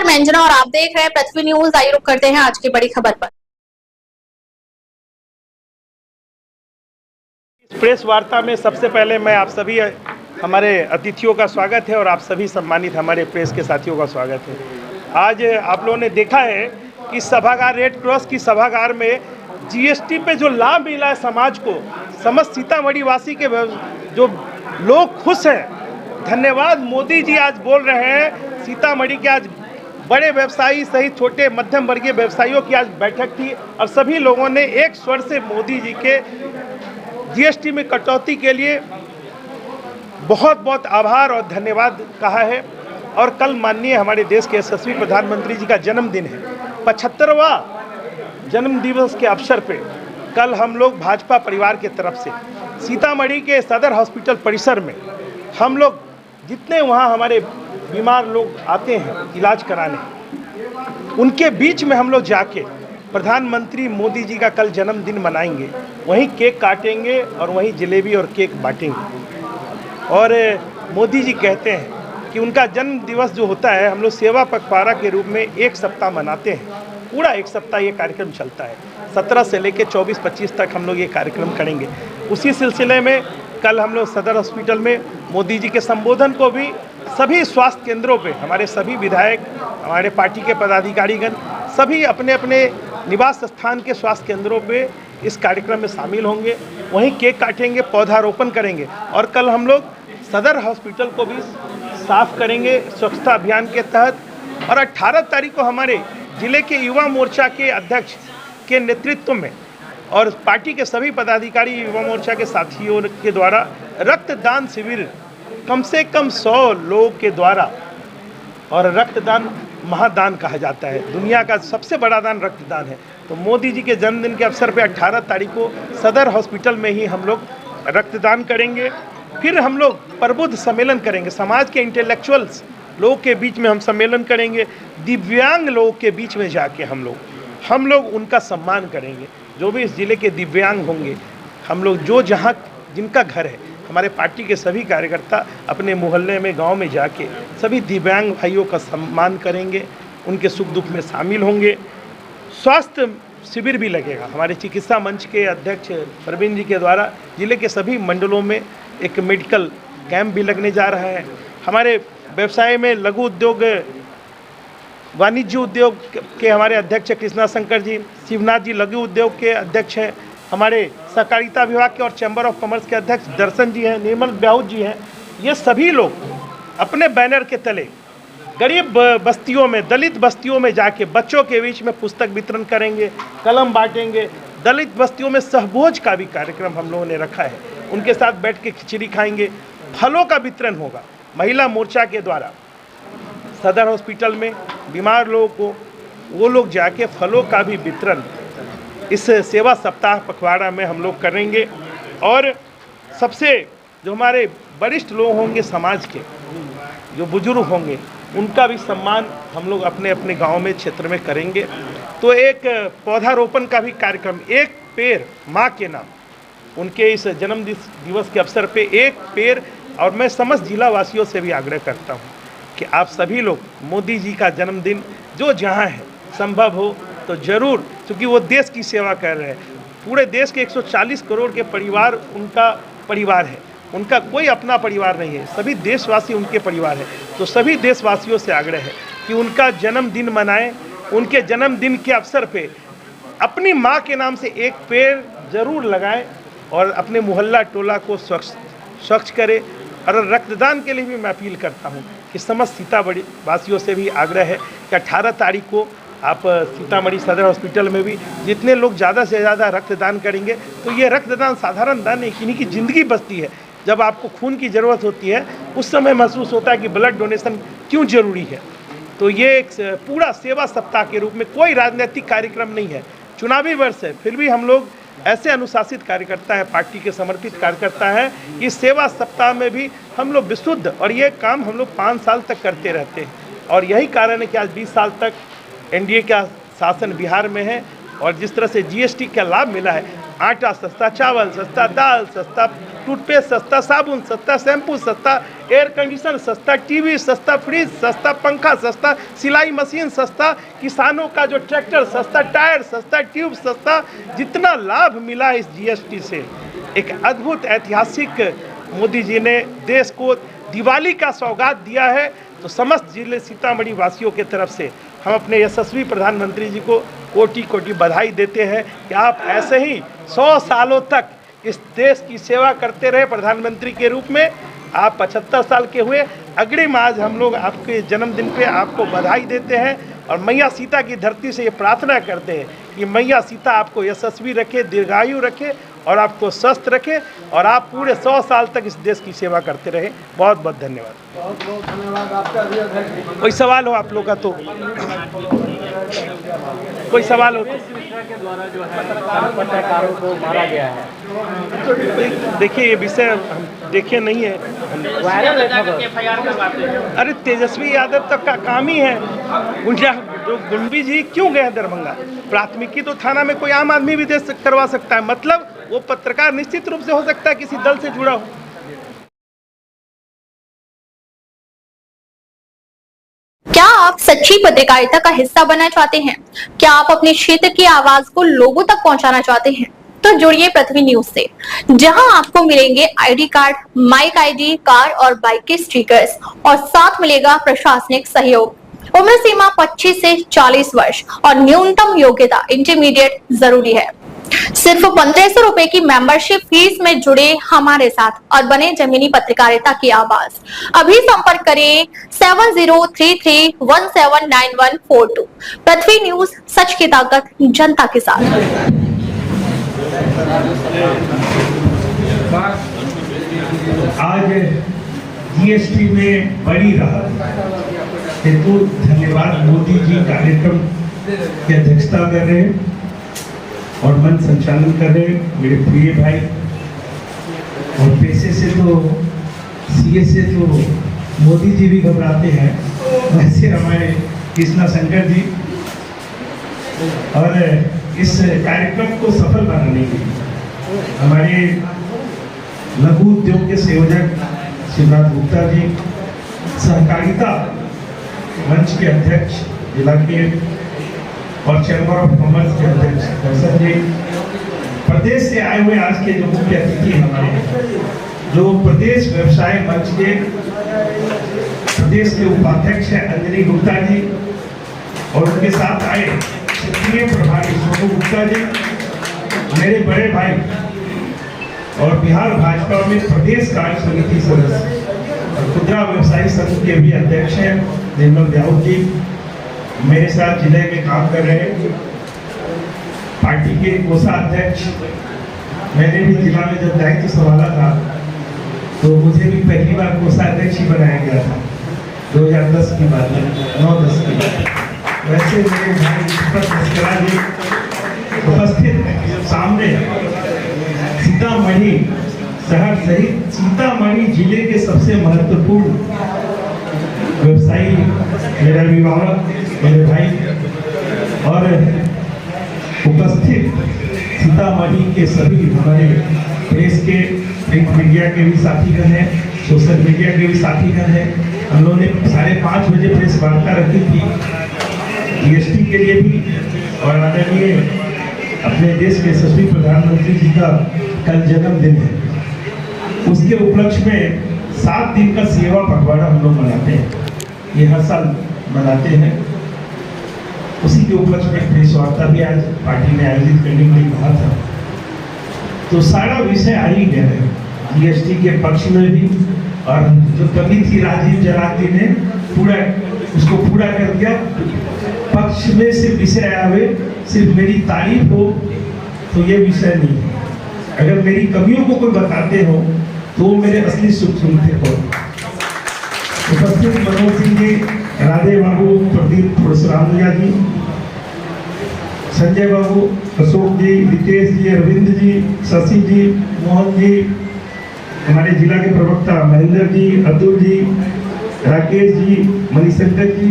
मैं अंजना और आप देख रहे हैं पृथ्वी न्यूज। आइए रुक करते हैं आज की बड़ी खबर पर। प्रेस वार्ता में सबसे पहले मैं आप सभी हमारे अतिथियों का स्वागत है और आप सभी सम्मानित हमारे प्रेस के साथियों का स्वागत है। आज आप लोगों ने देखा है कि सभागार रेड क्रॉस की सभागार में जीएसटी पे जो लाभ मिला है समाज को, समस्त सीतामढ़ी वासी के जो लोग खुश हैं। धन्यवाद मोदी जी आज बोल रहे हैं। सीतामढ़ी के आज बड़े व्यवसायी सहित छोटे मध्यम वर्गीय व्यवसायियों की आज बैठक थी और सभी लोगों ने एक स्वर से मोदी जी के जीएसटी में कटौती के लिए बहुत बहुत आभार और धन्यवाद कहा है। और कल माननीय हमारे देश के यशस्वी प्रधानमंत्री जी का जन्मदिन है। 75वां जन्म दिवस के अवसर पे कल हम लोग भाजपा परिवार के तरफ से सीतामढ़ी के सदर हॉस्पिटल परिसर में हम लोग जितने वहाँ हमारे बीमार लोग आते हैं इलाज कराने, उनके बीच में हम लोग जाके प्रधानमंत्री मोदी जी का कल जन्मदिन मनाएंगे। वहीं केक काटेंगे और वहीं जलेबी और केक बांटेंगे। और मोदी जी कहते हैं कि उनका जन्म दिवस जो होता है हम लोग सेवा पखवाड़ा के रूप में एक सप्ताह मनाते हैं। पूरा एक सप्ताह ये कार्यक्रम चलता है। 17 से लेकर 24-25 तक हम लोग ये कार्यक्रम करेंगे। उसी सिलसिले में कल हम लोग सदर हॉस्पिटल में मोदी जी के संबोधन को भी सभी स्वास्थ्य केंद्रों पे हमारे सभी विधायक, हमारे पार्टी के पदाधिकारीगण सभी अपने अपने निवास स्थान के स्वास्थ्य केंद्रों पे इस कार्यक्रम में शामिल होंगे। वहीं केक काटेंगे, पौधारोपण करेंगे और कल हम लोग सदर हॉस्पिटल को भी साफ करेंगे स्वच्छता अभियान के तहत। और 18 तारीख को हमारे जिले के युवा मोर्चा के अध्यक्ष के नेतृत्व में और पार्टी के सभी पदाधिकारी युवा मोर्चा के साथियों के द्वारा रक्तदान शिविर कम से कम 100 लोगों के द्वारा, और रक्तदान महादान कहा जाता है, दुनिया का सबसे बड़ा दान रक्तदान है। तो मोदी जी के जन्मदिन के अवसर पे 18 तारीख को सदर हॉस्पिटल में ही हम लोग रक्तदान करेंगे। फिर हम लोग प्रबुद्ध सम्मेलन करेंगे, समाज के इंटेलेक्चुअल्स लोगों के बीच में हम सम्मेलन करेंगे। दिव्यांग लोगों के बीच में जाके हम लोग उनका सम्मान करेंगे। जो भी इस जिले के दिव्यांग होंगे, हम लोग जो जहाँ जिनका घर है, हमारे पार्टी के सभी कार्यकर्ता अपने मोहल्ले में, गांव में जाके सभी दिव्यांग भाइयों का सम्मान करेंगे, उनके सुख दुख में शामिल होंगे। स्वास्थ्य शिविर भी लगेगा। हमारे चिकित्सा मंच के अध्यक्ष प्रवीण जी के द्वारा जिले के सभी मंडलों में एक मेडिकल कैंप भी लगने जा रहा है। हमारे व्यवसाय में लघु उद्योग, वाणिज्य उद्योग के हमारे अध्यक्ष कृष्णा शंकर जी, शिवनाथ जी लघु उद्योग के अध्यक्ष हैं, हमारे सहकारिता विभाग के और चैम्बर ऑफ कॉमर्स के अध्यक्ष दर्शन जी हैं, निर्मल ब्याहूत जी हैं। ये सभी लोग अपने बैनर के तले गरीब बस्तियों में, दलित बस्तियों में जाके बच्चों के बीच में पुस्तक वितरण करेंगे, कलम बांटेंगे। दलित बस्तियों में सहभोज का भी कार्यक्रम हम लोगों ने रखा है। उनके साथ बैठ के खिचड़ी खाएंगे। फलों का वितरण होगा महिला मोर्चा के द्वारा। सदर हॉस्पिटल में बीमार लोगों को वो लोग जाके फलों का भी वितरण इस सेवा सप्ताह पखवाड़ा में हम लोग करेंगे। और सबसे जो हमारे वरिष्ठ लोग होंगे समाज के, जो बुजुर्ग होंगे, उनका भी सम्मान हम लोग अपने अपने गांव में, क्षेत्र में करेंगे। तो एक पौधारोपण का भी कार्यक्रम, एक पेड़ माँ के नाम, उनके इस जन्म दिवस के अवसर पे एक पेड़। और मैं समस्त जिला वासियों से भी आग्रह करता हूँ कि आप सभी लोग मोदी जी का जन्मदिन जो जहाँ है संभव हो तो ज़रूर, क्योंकि वो देश की सेवा कर रहे हैं। पूरे देश के 140 करोड़ के परिवार उनका परिवार है, उनका कोई अपना परिवार नहीं है, सभी देशवासी उनके परिवार है। तो सभी देशवासियों से आग्रह है कि उनका जन्मदिन मनाएं। उनके जन्मदिन के अवसर पे अपनी माँ के नाम से एक पेड़ ज़रूर लगाएं और अपने मोहल्ला टोला को स्वच्छ करें। और रक्तदान के लिए भी मैं अपील करता हूँ कि समस्त सीतामढ़ी वासियों से भी आग्रह है कि 18 तारीख को आप सीतामढ़ी सदर हॉस्पिटल में भी जितने लोग ज़्यादा से ज़्यादा रक्तदान करेंगे, तो ये रक्तदान साधारण दान नहीं, किन्हीं की ज़िंदगी बचती है। जब आपको खून की ज़रूरत होती है उस समय महसूस होता है कि ब्लड डोनेशन क्यों ज़रूरी है। तो ये एक पूरा सेवा सप्ताह के रूप में, कोई राजनीतिक कार्यक्रम नहीं है, चुनावी वर्ष है, फिर भी हम लोग ऐसे अनुशासित कार्यकर्ता है, पार्टी के समर्पित कार्यकर्ता है। इस सेवा सप्ताह में भी हम लोग विशुद्ध, और ये काम हम लोग 5 साल तक करते रहते हैं। और यही कारण है कि आज 20 साल तक एनडीए का शासन बिहार में है। और जिस तरह से जीएसटी का लाभ मिला है, आटा सस्ता, चावल सस्ता, दाल सस्ता, टूथपेस्ट, सस्ता साबुन, सस्ता शैम्पू, सस्ता एयर कंडीशनर, सस्ता टीवी, सस्ता फ्रिज, सस्ता पंखा, सस्ता सिलाई मशीन, सस्ता किसानों का जो ट्रैक्टर, सस्ता टायर, सस्ता ट्यूब, सस्ता जितना लाभ मिला इस जीएसटी से, एक अद्भुत ऐतिहासिक मोदी जी ने देश को दिवाली का सौगात दिया है। तो समस्त जिले सीतामढ़ी वासियों के तरफ से हम अपने यशस्वी प्रधानमंत्री जी को कोटि कोटि बधाई देते हैं कि आप ऐसे ही 100 सालों तक इस देश की सेवा करते रहे प्रधानमंत्री के रूप में। आप 75 साल के हुए। अग्रिम आज हम लोग आपके जन्मदिन पे आपको बधाई देते हैं और मैया सीता की धरती से ये प्रार्थना करते हैं कि मैया सीता आपको यशस्वी रखे, दीर्घायु रखे और आपको स्वस्थ रखे और आप पूरे 100 साल तक इस देश की सेवा करते रहे। बहुत बहुत धन्यवाद। बहुत बहुत धन्यवाद आपका भी अध्यक्ष। कोई सवाल हो आप लोग का तो कोई सवाल हो तो के द्वारा जो है पत्रकारों को मारा गया है, देखिए ये विषय हम देखे नहीं है। वायरल है खबर। अरे तेजस्वी यादव तक का काम ही है जो गुंडवी जी क्यों गए दरभंगा। प्राथमिकी तो थाना में कोई आम आदमी भी दे करवा सकता है, मतलब वो पत्रकार निश्चित रूप से हो सकता है किसी दल से जुड़ा हो। क्या आप सच्ची पत्रकारिता का हिस्सा बनना चाहते हैं? क्या आप अपने क्षेत्र की आवाज को लोगों तक पहुंचाना चाहते हैं? तो जुड़िए पृथ्वी न्यूज से, जहां आपको मिलेंगे ID card, mic ID, car और बाइक के स्टिकर्स और साथ मिलेगा प्रशासनिक सहयोग। उम्र सीमा 25 से 40 वर्ष और न्यूनतम योग्यता इंटरमीडिएट जरूरी है। सिर्फ 1500 रुपए की मेंबरशिप फीस में जुड़े हमारे साथ और बने जमीनी पत्रकारिता की आवाज। अभी संपर्क करें 7033179142। पृथ्वी न्यूज, सच की ताकत जनता के साथ। आज जीएसटी में बड़ी राहत हेतु धन्यवाद मोदी जी कार्यक्रम की अध्यक्षता कर रहे हैं और मन संचालन कर रहे हैं मेरे प्रिय भाई। और पेशे से तो सीए से तो मोदी जी भी घबराते हैं, वैसे हमारे कृष्णा शंकर जी। और इस कार्यक्रम को सफल बनाने के लिए हमारे लघु उद्योग के संयोजक शिवराज गुप्ता जी, सहकारिता मंच के अध्यक्ष जिला के और चैम्बर ऑफ कॉमर्स के अध्यक्ष दर्शन जी, प्रदेश से आए हुए आज के जो मुख्य अतिथि हमारे जो प्रदेश व्यवसाय मंच के प्रदेश के उपाध्यक्ष हैं अंजलि गुप्ता जी और उनके साथ आए क्षेत्रीय प्रभारी सोनू गुप्ता जी, मेरे बड़े भाई और बिहार भाजपा में प्रदेश कार्य समिति सदस्य और खुदरा व्यवसायी संघ के भी अध्यक्ष हैं निर्मल व्याहू जी, मेरे साथ जिले में काम कर रहे हैं पार्टी के कोषाध्यक्ष। मैंने भी जिला में जब दायित्व संभाला था तो मुझे भी पहली बार कोषाध्यक्ष ही बनाया गया था 2010 की बात है, 9-10 की बात। वैसे मेरे भाई मुस्करा जी उपस्थित सामने सीतामढ़ी शहर सहित सीतामढ़ी जिले के सबसे महत्वपूर्ण व्यवसायी मेरा अभिभावक मेरे भाई और उपस्थित सीतामढ़ी के सभी हमारे प्रेस के प्रिंट मीडिया के भी साथीगण हैं, सोशल मीडिया के भी साथीगण हैं। हम लोगों ने 5:30 बजे प्रेस वार्ता रखी थी जीएसटी के लिए भी और आदरणीय अपने देश के यशस्वी प्रधानमंत्री जी का कल जन्मदिन है, उसके उपलक्ष्य में 7 दिन का सेवा पखवाड़ा हम लोग मनाते हैं, ये हर साल मनाते हैं। उसी के उपलक्ष्य में प्रेस वार्ता भी आज पार्टी ने आयोजित करने के लिए कहा था। तो सारा विषय आ ही गया है जीएसटी के पक्ष में भी, और जो कमी थी राजीव जलाती ने उसको पूरा कर दिया। पक्ष में से विषय आवे, सिर्फ मेरी तारीफ हो तो ये विषय नहीं है। अगर मेरी कमियों को कोई बताते हो तो वो मेरे असली सुख सुनते हो। उपस्थित मनोज सिंह जी, राधे बाबू, प्रदीप परशुरामिया जी, संजय बाबू, अशोक जी, रितेश जी, अरविंद जी, शशि जी, मोहन जी, हमारे जिला के प्रवक्ता महेंद्र जी, अतुल जी, राकेश जी, मणिशंकर जी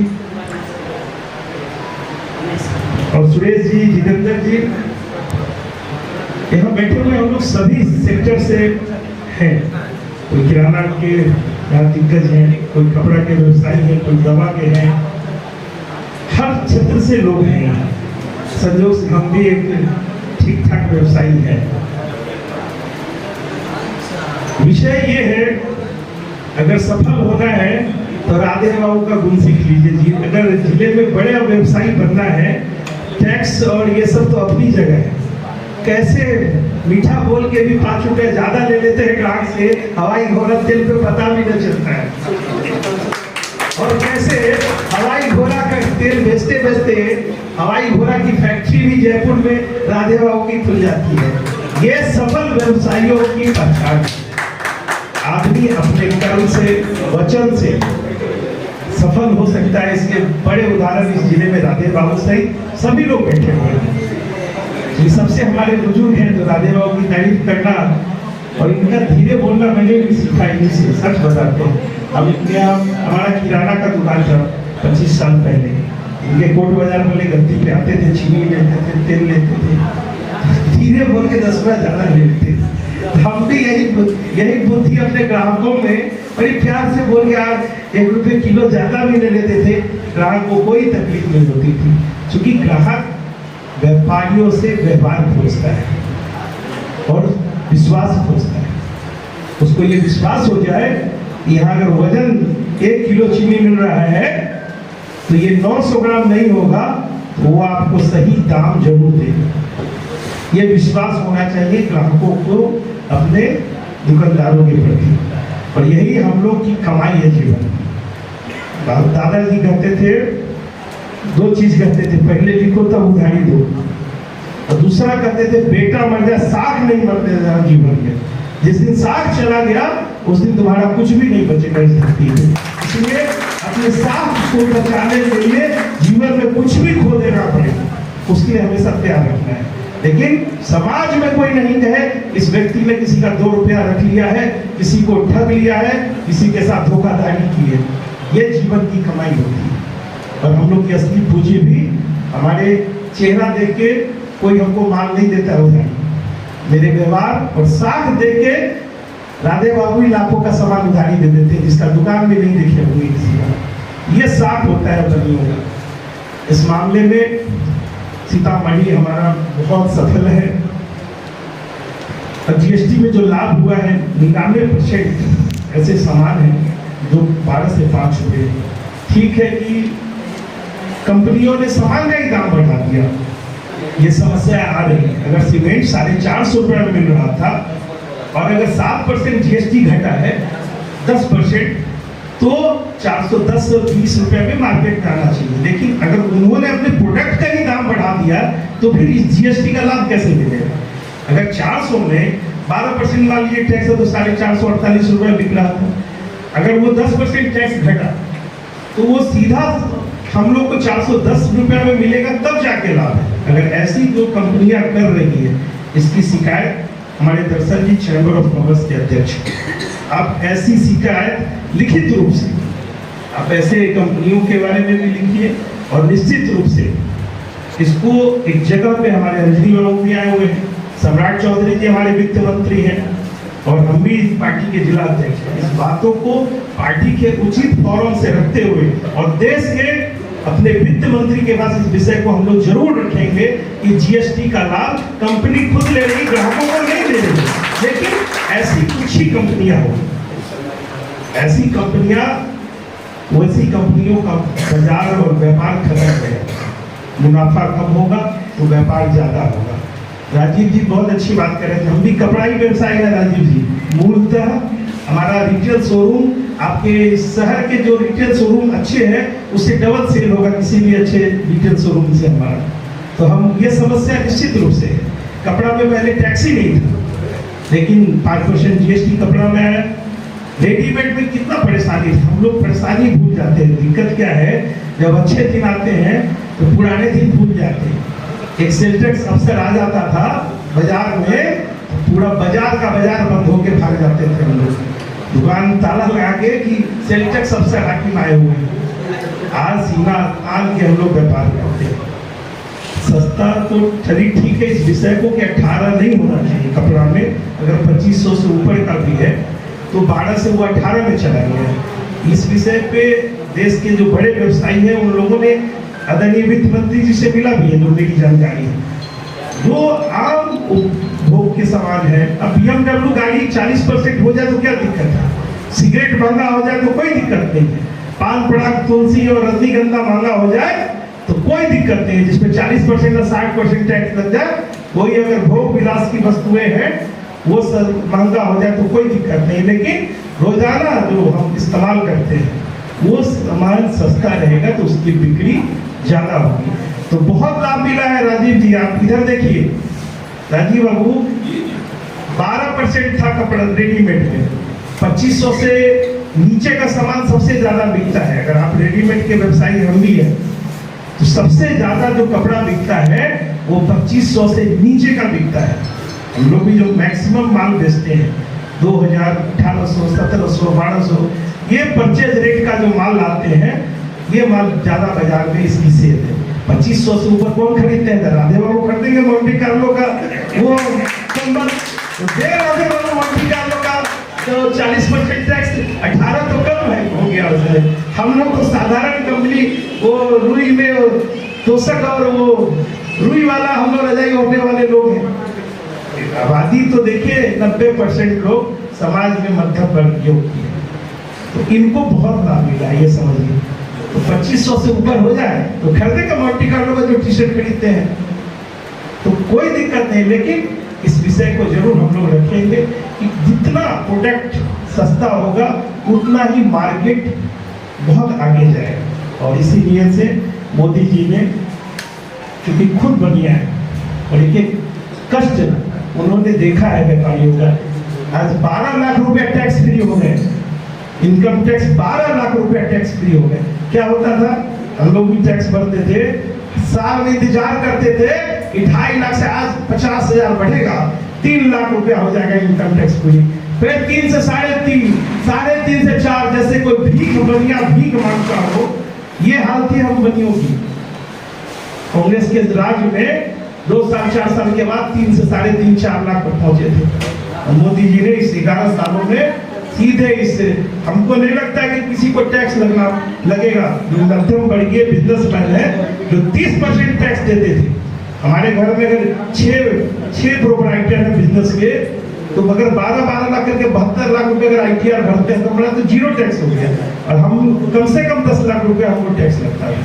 और सुरेश जी, जितेंद्र जी, यहाँ बैठे हुए हम लोग सभी सेक्टर से हैं। कोई किराना के यहाँ दिग्गज हैं, कोई कपड़ा के व्यवसायी हैं, कोई दवा के हैं, हर क्षेत्र से लोग हैं यहाँ। संजोग से हम भी एक ठीक ठाक व्यवसायी है। विषय ये है, अगर सफल होना है तो राधे बाबू का गुण सीख लीजिए जी। अगर जिले में बड़े व्यवसायी बनना है, टैक्स और ये सब तो अपनी जगह है, कैसे मीठा बोल के भी 5 रुपए ज्यादा ले लेते हैं ग्राहक से, हवाई घोड़ा तेल पे पता भी नहीं चलता है, और कैसे हवाई घोड़ा का तेल बेचते बेचते हवाई घोड़ा की फैक्ट्री भी जयपुर में राधे बाबू की खुल जाती है। ये सफल व्यवसायियों की पहचान। आदमी अपने कर्म से, वचन से सफल हो सकता है। इसके बड़े उदाहरण इस जिले में राधे बाबू सहित सभी लोग बैठे हुए हैं। ये सबसे हमारे बुजुर्ग हैं तो राधे बाबू की तारीफ करना और इनका धीरे बोलना मैंने भी सीखा इन्हीं से, सच बताते हैं। अब इनके हमारा किराना का दुकान था 25 साल पहले, इनके कोट बाजार वाले गलती पे आते थे, चीनी लेते थे, तेल लेते थे, धीरे बोल के 10 रुपया ज्यादा लेते थे। हम भी यही बुद्धि अपने ग्राहकों में बड़ी प्यार से बोल के आज 1 रुपये किलो ज्यादा भी ले लेते थे, ग्राहक को कोई तकलीफ नहीं होती थी। क्योंकि ग्राहक व्यापारियों से व्यवहार खोजता है और विश्वास खोजता है। उसको ये विश्वास हो जाए, यहाँ अगर वजन 1 किलो चीनी मिल रहा है तो ये 900 ग्राम नहीं होगा, तो वो आपको सही दाम जरूर देगा। ये विश्वास होना चाहिए ग्राहकों को अपने दुकानदारों के प्रति, और यही हम लोग की कमाई है जीवन। दादाजी कहते थे, 2 चीज कहते थे, पहले लिखो तब उधारी दो, और दूसरा कहते थे बेटा मर जाए साख नहीं मरने देना जीवन में। जिस दिन साख चला गया उस दिन तुम्हारा कुछ भी नहीं बचेगा इस धरती में। इसलिए अपने साख को बचाने के लिए जीवन में कुछ भी खो देना पड़ेगा, उसके लिए हमेशा तैयार रखना है। लेकिन समाज में कोई नहीं कहे इस व्यक्ति ने किसी का 2 रुपया रख लिया है, किसी को ठग लिया है, किसी के साथ धोखाधड़ी की है। ये जीवन की कमाई होती है। और हम लोग की असली पूंजी भी हमारे चेहरा देख के कोई हमको माल नहीं देता है, मेरे व्यवहार और साख दे के राधे बाबू ही लाखों का सामान उधारी दे देते हैं, जिसका दुकान भी नहीं देखे होंगे किसी का। ये साख होता है बनियों का। इस मामले में सीतामढ़ी हमारा बहुत सफल है। और जीएसटी में जो लाभ हुआ है 99% ऐसे सामान हैं जो 12 से 5 रुपए। ठीक है कि कंपनियों ने सामान का ही दाम बढ़ा दिया, ये समस्या आ रही है। अगर सीमेंट 450 रुपये में मिल रहा था और अगर 7% जीएसटी घटा है 10%, तो 410-20 रुपये में मार्केट में आना चाहिए। लेकिन अगर उन्होंने अपने प्रोडक्ट का ही दाम बढ़ा दिया तो फिर इस जीएसटी का लाभ कैसे मिलेगा? अगर 400 में 12% मान लीजिए टैक्स है तो 448 रुपये बिक रहा था। अगर वो 10% टैक्स घटा तो वो सीधा हम लोग को 410 रुपये में मिलेगा, तब जाके लाभ है। अगर ऐसी जो कंपनियां कर रही है, इसकी शिकायत हमारे दर्शन जी चैम्बर ऑफ कॉमर्स के अध्यक्ष, आप ऐसी शिकायत लिखित रूप से आप ऐसे कंपनियों के बारे में भी लिखिए, और निश्चित रूप से इसको एक जगह पे हमारे अंजलि बाबू भी आए हुए हैं, सम्राट चौधरी जी हमारे वित्त मंत्री हैं, और हम भी पार्टी के जिला अध्यक्ष हैं। इस बातों को पार्टी के उचित फोरम से रखते हुए और देश के अपने वित्त मंत्री के पास इस विषय को हम लोग जरूर रखेंगे कि जीएसटी का लाभ कंपनी खुद ले रही, ग्राहकों को नहीं दे रही। लेकिन ऐसी कुछ ही कंपनियां हो, ऐसी कंपनियां, वैसी कंपनियों का बाजार और व्यापार खत्म है, मुनाफा कम होगा तो व्यापार ज्यादा होगा। राजीव जी बहुत अच्छी बात कर रहे थे, हम भी कपड़ा ही व्यवसाय है राजीव जी। मूलतः हमारा रिटेल शोरूम, आपके शहर के जो रिटेल शोरूम अच्छे हैं उससे डबल सेल होगा किसी भी अच्छे रिटेल शोरूम से हमारा। तो हम ये समस्या निश्चित रूप से, कपड़ा में पहले टैक्स ही नहीं था, लेकिन 5% जीएसटी कपड़ा में आया। रेडीमेड में कितना परेशानी था, हम लोग परेशानी भूल जाते हैं। दिक्कत क्या है, जब अच्छे दिन आते हैं तो पुराने दिन भूल जाते हैं। एक सेल टैक्स अफसर आ जाता था बाजार में, पूरा बाजार का बाजार बंद होके भाग जाते थे हम लोग, दुकान ताला लगा के कि सेल टैक्स अफसर हाकिम आए हुए हैं। आज सीमा आन के हम लोग व्यापार करते हैं। सस्ता तो चलिए ठीक है, इस विषय को कि 18 नहीं होना चाहिए कपड़ा में, अगर 2500 से ऊपर का भी है तो 12 से वो 18 में चला गया है। इस विषय पे देश के जो बड़े व्यवसायी हैं उन लोगों ने आदरणीय वित्त मंत्री जी से मिला भी है, जो मेरी जानकारी है। जो आम उपभोग के सामान है, अब BMW गाड़ी 40% हो जाए तो क्या दिक्कत है, सिगरेट महंगा हो जाए तो कोई दिक्कत नहीं है, पान पराग तुलसी और रजनीगंधा महंगा हो जाए तो कोई दिक्कत नहीं है, जिसमें 40% या 60% टैक्स लग जाए, कोई अगर भोग विलास की वस्तुएं हैं वो सब महंगा हो जाए तो कोई दिक्कत नहीं। लेकिन रोजाना जो हम इस्तेमाल करते हैं वो सामान सस्ता रहेगा तो उसकी बिक्री ज्यादा होगी। तो बहुत लाभ मिला है। राजीव जी आप इधर देखिए, राजीव बाबू 12% था कपड़ा रेडीमेड में, 2500 से नीचे का सामान सबसे ज्यादा बिकता है। अगर आप रेडीमेड के व्यवसायी हम भी हैं तो सबसे ज्यादा जो कपड़ा बिकता है वो 2500 से नीचे का बिकता है। हम लोग भी जो मैक्सिमम माल बेचते हैं 2000, 1800, 1700, 1200, ये परचेज रेट का जो माल लाते हैं ये माल ज्यादा बाजार में इसकी सेल है। 2500 से ऊपर कौन खरीदते हैं? राधे बाबू खरीदेंगे मोंटी कार्लो का वो कंबल, राधे बाबू मोंटी कार्लो का तो 40% टैक्स, 18 तो कम है हो गया उसमें। हम लोग तो साधारण कंपनी वो रुई में तोशक और वो रुई वाला हम लोग रजाई ओढ़ने वाले लोग हैं। आबादी तो देखिए 90% लोग समाज में मध्यम वर्ग की होती है, तो इनको बहुत लाभ मिला ये समझिए। तो 2500 से ऊपर हो जाए तो खरीदे का मोंटी कार्लो का जो टी शर्ट खरीदते हैं तो कोई दिक्कत नहीं। लेकिन इस विषय को जरूर हम लोग रखेंगे कि जितना प्रोडक्ट सस्ता होगा उतना ही मार्केट बहुत आगे जाएगा। और इसीलिए से मोदी जी ने क्योंकि खुद बनिया है और एक कष्ट उन्होंने देखा है व्यापारियों का। आज 12 लाख रुपया टैक्स फ्री हो गए, इनकम टैक्स 12 लाख रुपया टैक्स फ्री हो गए। क्या होता था, हम लोग भी टैक्स भरते थे, साल में इंतजार करते थे कि 2.5 लाख से आज 50,000 बढ़ेगा, 3 लाख रुपया हो जाएगा इनकम टैक्स फ्री। फिर 3 से 3.5, 3.5 से 4, जैसे कोई भीख बनिया भीख मांगता हो, ये हाल थी हम बनियों की। कांग्रेस के राज में 2 साल 4 साल के बाद 3 से 3.5, 4 लाख पर पहुंचे थे। मोदी जी ने इस 11 सालों में सीधे इससे, हमको नहीं लगता कि किसी को टैक्स लगेगा। जो मध्यम वर्गीय बिजनेसमैन है जो 30% टैक्स देते थे, हमारे घर में अगर 6 प्रोपराइटर है बिजनेस के, तो अगर 12 लाख करके 72 लाख रुपए अगर ITR भरते हैं तो हमारा तो 0 टैक्स हो गया। और हम कम से कम 10 लाख रुपया हमको टैक्स लगता है।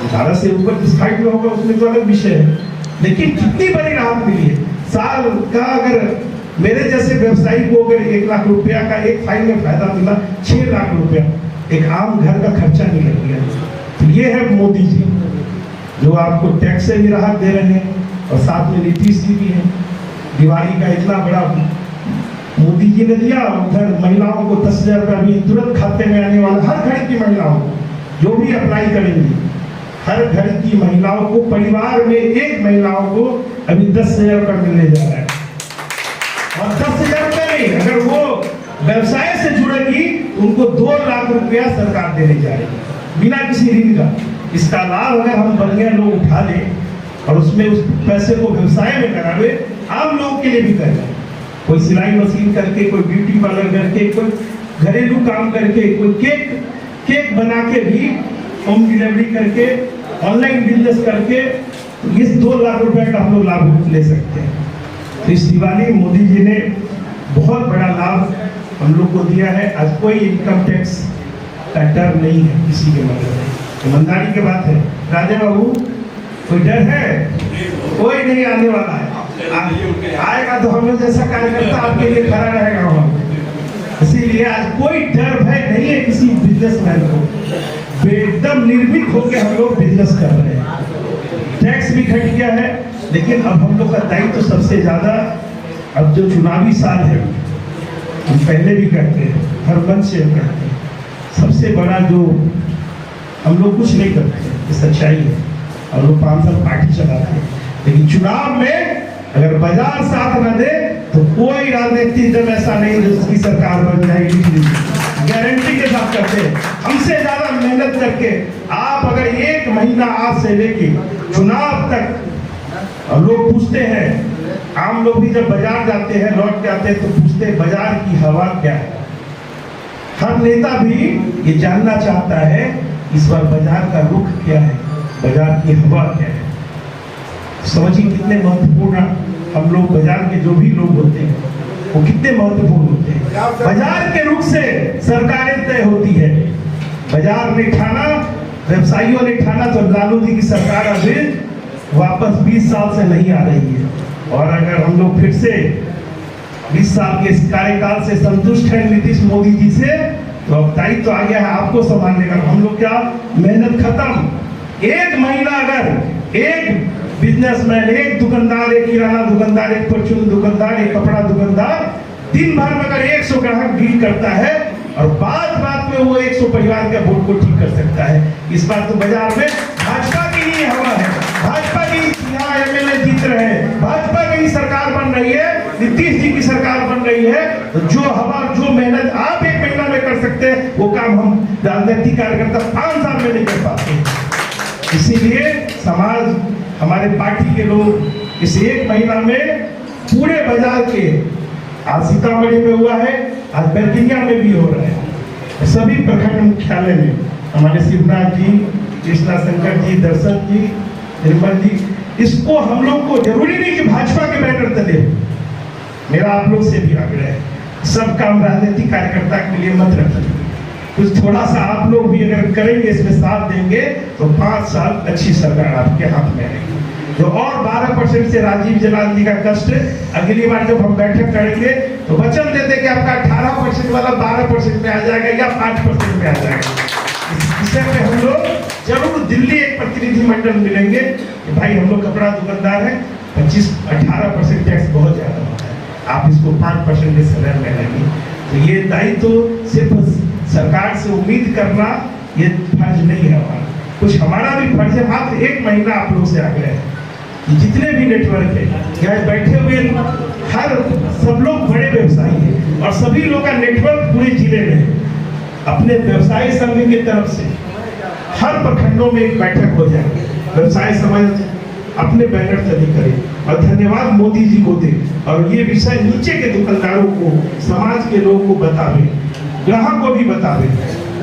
18 से ऊपर जिस फाइट में होगा उसमें तो अलग विषय है, लेकिन कितनी बड़ी राहत मिली है। साल का अगर मेरे जैसे व्यवसायी को अगर 1 लाख रुपया का एक फाइल में फायदा मिला, 6 लाख रुपया एक आम घर का खर्चा निकल गया। तो ये है मोदी जी जो आपको टैक्स से भी राहत दे रहे हैं और साथ में नीतीश जी भी हैं। दिवाली का इतना बड़ा मोदी जी ने दिया, उधर महिलाओं को 10,000 रुपया भी तुरंत खाते में आने वाला, हर घर की महिलाओं को जो भी अप्लाई करेंगी, हर घर की महिलाओं को, परिवार में एक महिलाओं को अभी 10,000 रुपया मिलने जा रहा है। और 10,000 रुपया नहीं, अगर वो व्यवसाय से जुड़ेगी उनको 2 लाख रुपया सरकार देने जा रही है बिना किसी ऋण का। इसका लाभ अगर हम बढ़िया लोग उठा लें और उसमें उस पैसे को व्यवसाय में करावे, आम लोगों के लिए भी करें, कोई सिलाई मशीन करके, कोई ब्यूटी पार्लर करके, कोई घरेलू काम करके, कोई केक बना के भी होम डिलीवरी करके, ऑनलाइन बिजनेस करके, इस 2 लाख रुपए का हम लोग लाभ ले सकते हैं। तो इस दिवाली मोदी जी ने बहुत बड़ा लाभ हम लोग को दिया है। आज कोई इनकम टैक्स का डर नहीं है किसी के मन में, ईमानदारी की बात है। राजा बाबू कोई डर है? कोई नहीं आने वाला है, आएगा तो हम लोग जैसा कार्यकर्ता आपके लिए खड़ा रहेगा वहाँ। इसीलिए आज कोई डर भय नहीं है किसी बिजनेसमैन को, एकदम निर्भीक होकर हम लोग बिजनेस कर रहे हैं। टैक्स भी घट गया है, लेकिन अब हम लोग का दायित्व तो सबसे ज्यादा, अब जो चुनावी साल है, हम पहले भी कहते हैं, हर मंच से कहते हैं, सबसे बड़ा जो हम लोग कुछ नहीं करते, ये सच्चाई है। और लोग 5 साल पार्टी चलाते हैं, लेकिन चुनाव में अगर बाजार साथ न दे तो कोई राजनीतिक दल ऐसा नहीं जिसकी सरकार बन जाएगी। गारंटी के साथ करते हैं, हमसे ज्यादा मेहनत करके। आप अगर 1 महीना आज से लेके चुनाव तक, लोग पूछते हैं, आम लोग भी जब बाजार जाते हैं, लौट के आते हैं तो पूछते हैं बाजार की हवा क्या है। हर नेता भी ये जानना चाहता है इस बार बाजार का रुख क्या है, बाजार की हवा क्या है। समझिए कितने महत्वपूर्ण हम लोग, बाजार के जो भी लोग होते हैं वो कितने महत्वपूर्ण होते हैं। बाजार के रुख से सरकारें तय होती है। बाजार ने ठाना, व्यवसायियों ने ठाना, तो लालू जी की सरकार अभी वापस 20 साल से नहीं आ रही है। और अगर हम लोग फिर से 20 साल के इस कार्यकाल से संतुष्ट हैं नीतीश मोदी जी से, तो अब दायित्व आ गया है आपको संभालने का। हम लोग क्या, मेहनत खत्म। 1 महीना अगर एक बिजनेसमैन, एक दुकानदार, एक किराना दुकानदार, एक परचून दुकानदार, एक कपड़ा दुकानदार दिन भर में अगर 100 ग्राहक डील करता है और बात में वो 100 परिवार के वोट को ठीक कर सकता है। इस बार तो बाजार में भाजपा की ही हवा है, भाजपा की यहाँ एमएलए जीत रहे हैं, भाजपा की ही सरकार बन रही है, नीतीश जी की सरकार बन रही है। तो जो हवा, जो मेहनत आप 1 महीना में कर सकते हैं, वो काम हम राजनीतिक कार्यकर्ता 5 साल में नहीं कर पाते। इसीलिए समाज, हमारे पार्टी के लोग इस 1 महीना में पूरे बाजार के, आज सीतामढ़ी में हुआ है, आज बैरगिनिया में भी हो रहा है, सभी प्रखंड मुख्यालय में हमारे शिवनाथ जी, कृष्णा शंकर जी, दर्शन जी, निर्मल जी, इसको हम लोग को जरूरी नहीं कि भाजपा के बैनर तले, मेरा आप लोग से भी आग्रह है, सब काम राजनीतिक कार्यकर्ता के लिए मत रखिए। कुछ थोड़ा सा आप लोग भी अगर करेंगे, इसमें साथ देंगे, तो 5 साल अच्छी सरकार आपके हाथ में आएगी। जो और 12% से राजीव जलाल जी का कष्ट, अगली बार जब हम बैठक करेंगे तो वचन देते कि आपका 18% वाला 12% में आ जाएगा या 5% में आ जाएगा। इस विषय पे हम लोग जरूर दिल्ली एक प्रतिनिधिमंडल मिलेंगे कि भाई हम लोग कपड़ा दुकानदार हैं, 25-18% टैक्स बहुत ज्यादा होता है, आप इसको 5% के सदर में लेंगे। तो ये दायित्व सिर्फ सरकार से उम्मीद करना ये फर्ज नहीं है हमारा, कुछ हमारा भी फर्ज है। मात्र 1 महीना आप लोग से आगे है, जितने भी नेटवर्क है यहाँ बैठे हुए हर सब लोग बड़े व्यवसायी हैं और सभी लोग का नेटवर्क पूरे जिले में है। अपने व्यवसायी संघ की तरफ से हर प्रखंडों में एक बैठक हो जाए, व्यवसाय समाज अपने बैनर तभी करे और धन्यवाद मोदी जी को दे, और ये विषय नीचे के दुकानदारों को, समाज के लोगों को बतावे, ग्राहक को भी बतावे।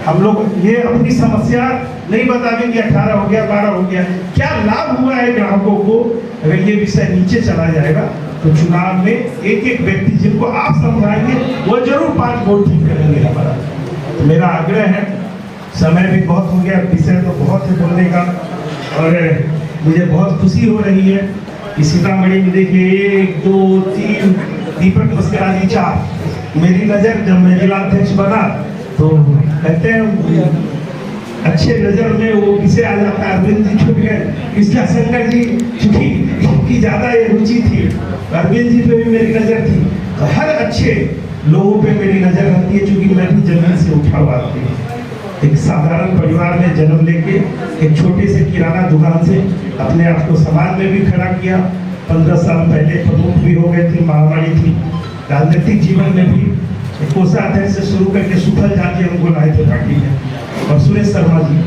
हम लोग ये अपनी समस्या नहीं बतावे कि 18 हो गया, 12 हो गया, क्या लाभ हुआ है ग्राहकों को। अगर ये विषय नीचे चला जाएगा तो चुनाव में एक व्यक्ति जिनको आप समझाएंगे वो जरूर 5 वोट ठीक करेंगे हमारा। तो मेरा आग्रह है, समय भी बहुत हो गया, विषय तो बहुत है बोलने का, और मुझे बहुत खुशी हो रही है कि सीतामढ़ी में देखिए 1, 2, 3 दीपक मस्कराजी 4। मेरी नज़र जब मैं जिला अध्यक्ष बना तो कहते हैं अच्छे नज़र में वो किसे आ जाता है, अरविंद जी छूट गए, कृष्णा शंकर जी, चूंकि इनकी ज़्यादा ये रुचि थी, अरविंद जी पे भी मेरी नज़र थी। तो हर अच्छे लोगों पे मेरी नज़र रहती है, चूंकि मैं भी जमीन से उठा हुआ आदमी हूँ। एक साधारण परिवार में जन्म लेके एक छोटे से किराना दुकान से अपने आप को समाज में भी खड़ा किया। 15 साल पहले प्रमुख भी हो गए थे, महामारी थी, राजनीतिक जीवन में भी कोषाध्यक्ष से शुरू करके सुफल जाके हमको लाए थे पार्टी में। और सुरेश शर्मा जी,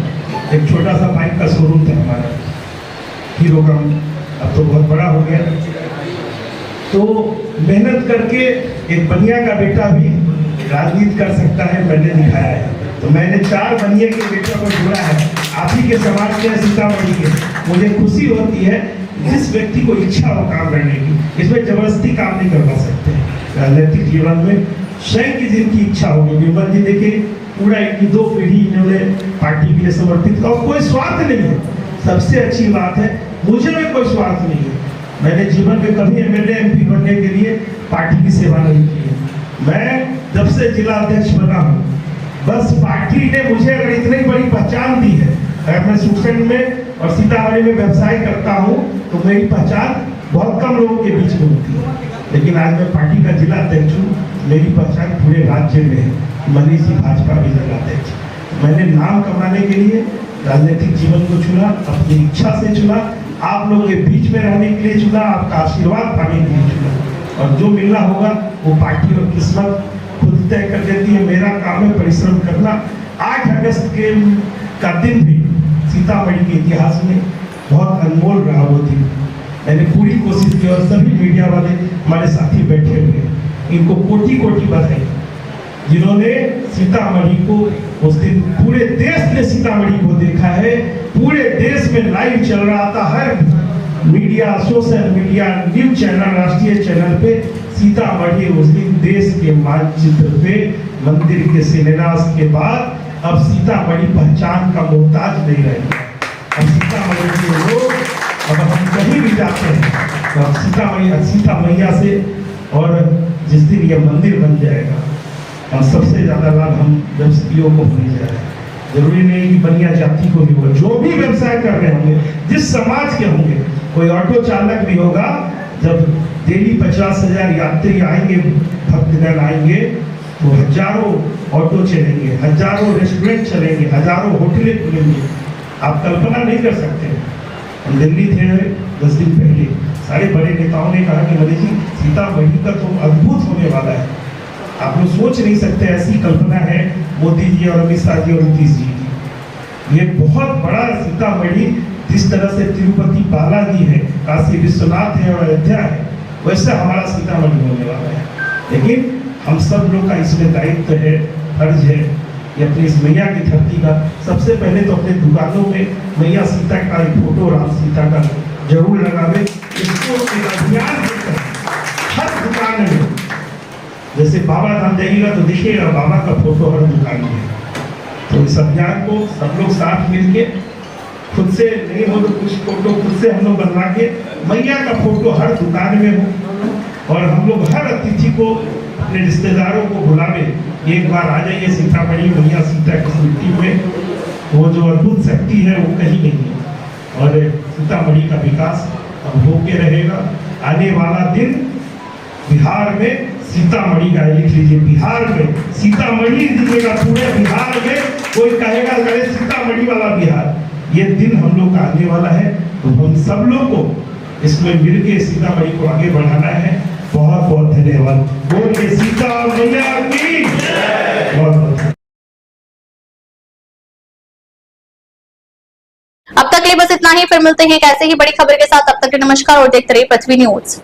एक छोटा सा बाइक का शोरूम था हमारा, हीरो का, अब तो बहुत बड़ा हो गया। तो मेहनत करके एक बनिया का बेटा भी राजनीति कर सकता है, मैंने दिखाया है। तो मैंने 4 बनिया के बेटों को जोड़ा है, आप ही के समाज के, सीतामढ़ी के। मुझे खुशी होती है जिस व्यक्ति को इच्छा हो काम करने की, इसमें जबरदस्ती काम नहीं करवा सकते। राजनीतिक जीवन में स्वयं की जिनकी इच्छा होगी, विमल जी देखिए पूरा इनकी 2 पीढ़ी इन्होंने पार्टी के लिए समर्पित किया, और कोई स्वार्थ नहीं है। सबसे अच्छी बात है, मुझे में कोई स्वार्थ नहीं है। मैंने जीवन में कभी एमएलए एमपी बनने के लिए पार्टी की सेवा नहीं की है। मैं जब से जिला अध्यक्ष बना हूँ, बस पार्टी ने मुझे अगर इतनी बड़ी पहचान दी है। अगर मैं सुखसंड में और सीतामढ़ी में व्यवसाय करता हूँ तो मेरी पहचान बहुत कम लोगों के बीच में होती है, लेकिन आज मैं पार्टी का जिला अध्यक्ष हूँ, मेरी पहचान पूरे राज्य में है। मनीष जी भाजपा के जिला अध्यक्ष। मैंने नाम कमाने के लिए राजनीतिक जीवन को चुना, अपनी इच्छा से चुना, आप लोगों के बीच में रहने के लिए चुना, आपका आशीर्वाद पाने के लिए चुना, और जो मिलना होगा वो पार्टी और किस्मत खुद तय कर देती है। मेरा काम है परिश्रम करना। 8 अगस्त का दिन भी सीतामढ़ी के इतिहास में बहुत अनमोल रहा वो दिन। मैंने पूरी कोशिश की और सभी मीडिया वाले हमारे साथी बैठे हुए, इनको कोटि कोटि बधाई जिन्होंने सीतामढ़ी को उस दिन, पूरे देश ने सीतामढ़ी को देखा है। पूरे देश में लाइव चल रहा था, हर media, social media, news channel, राष्ट्रीय चैनल पे सीतामढ़ी उस दिन देश के मानचित्र पे मंदिर के शिलान्यास के बाद अब सीतामढ़ी पहचान का मोहताज नहीं रहेगा। अब सीतामढ़ी के लोग, अब हम कहीं भी जाते हैं तो अब सीता मैया से, और जिस दिन यह मंदिर बन जाएगा और सबसे ज्यादा लाभ हम व्यवसायियों को होने जा रहे हैं। जरूरी नहीं कि बनिया जाति को भी हो, जो भी व्यवसाय कर रहे होंगे, जिस समाज के होंगे, कोई ऑटो चालक भी होगा, जब डेली 50,000 यात्री आएंगे, भक्तगण आएंगे, तो हजारों ऑटो चलेंगे, हजारों रेस्टोरेंट चलेंगे, हजारों होटलें खुलेंगे। आप कल्पना नहीं कर सकते। हम दिल्ली थे 10 दिन पहले, सारे बड़े नेताओं ने कहा कि मोदी जी सीतामढ़ी का तो अद्भुत होने वाला है, आप लोग सोच नहीं सकते। ऐसी कल्पना है मोदी जी और अमित शाह जी और नीतीश जी की। ये बहुत बड़ा सीतामढ़ी, जिस तरह से तिरुपति बालाजी है, काशी विश्वनाथ है और अयोध्या है, वैसे हमारा सीतामढ़ी होने वाला है। लेकिन हम सब लोग का इसमें दायित्व है, फर्ज है कि अपनी इस मैया की धरती का सबसे पहले तो अपने दुकानों में मैया सीता का एक फोटो, राम सीता का जरूर लगावे। इसको एक अभियान हर दुकान में, जैसे बाबा धाम जाइएगा तो दिखेगा बाबा का फोटो हर दुकान में। तो इस अभियान को सब लोग साथ मिलके, खुद से नहीं हो तो कुछ फोटो खुद से हम लोग बनवा के मैया का फोटो हर दुकान में हो, और हम लोग हर अतिथि को, अपने रिश्तेदारों को बुलावे, एक बार आ जाइए सीतामढ़ी, मैया सीता की स्मृति में। वो जो अद्भुत शक्ति है वो कहीं नहीं है, और सीतामढ़ी का विकास अब होके रहेगा। आने वाला दिन बिहार में सीतामढ़ी का, लिख लीजिए, बिहार में सीतामढ़ी दिखेगा, पूरे बिहार में कोई कहेगा अरे सीतामढ़ी वाला बिहार। ये दिन हम लोग का आने वाला है, तो हम सब लोग को इसमें मिलके सीतामढ़ी को आगे बढ़ाना है। बहुत बहुत धन्यवाद। बोलिए सीता मैया की बहुत बहुत। अब तक के लिए बस इतना ही, फिर मिलते हैं एक ऐसे ही बड़ी खबर के साथ। अब तक के नमस्कार और देखते रहिए पृथ्वी न्यूज।